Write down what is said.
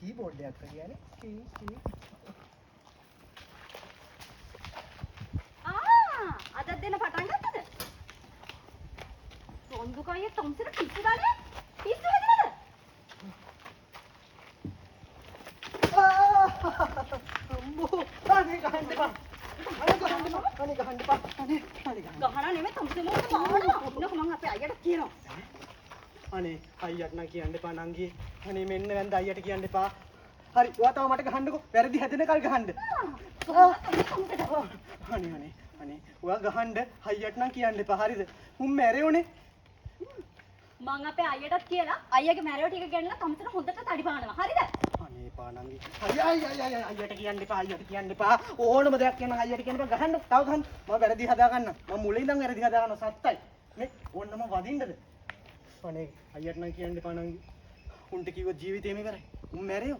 Keyboard එකක් කියන්නේ කී අද දෙන පටන් ගත්තද? සොන්දුකයේ තොම්සර පිස්සු දාලේ පිස්සු හදනද? අම්මෝ අනේ ගහන්න එපා. ගහන නෙමෙයි තොම්සර මොකද මානවා. ඉන්නකො මං අපේ අයියට කියනවා. අනේ අයියට නම් කියන්න එපා නංගි. අනේ මෙන්න වැන්ද අයියට කියන්න එපා. හරි ඔයා තව මට ගහන්නකෝ. වැරදි හැදෙනකල් ගහන්න. අනේ ඔයා ගහන්න අයියට නම් කියන්න එපා. හරිද? උන් මැරෙවනේ. මං අපේ අයියටත් කියලා අයියගේ මැරයෝ ටික ගෙන්නලා තොම්සර හොඳට තඩි පානවා. හරිද? අනේ පානංගි. අයියට කියන්න එපා. අයියට කියන්න එපා. ඕනම දෙයක් කියන්න අයියට කියන්න එපා. ගහන්න. තව ගහන්න. මම වැරදි හදා ගන්න. මම මුලින් ඉඳන් වැරදි හදා ගන්න සත්තයි. මේ ඕන්නම වදින්නද? අනේ අයියට නම් කියන්න එපා නංගි. උන්ට කිව්ව ජීවිතේම ඉවරයි. උන් මැරෙයෝ.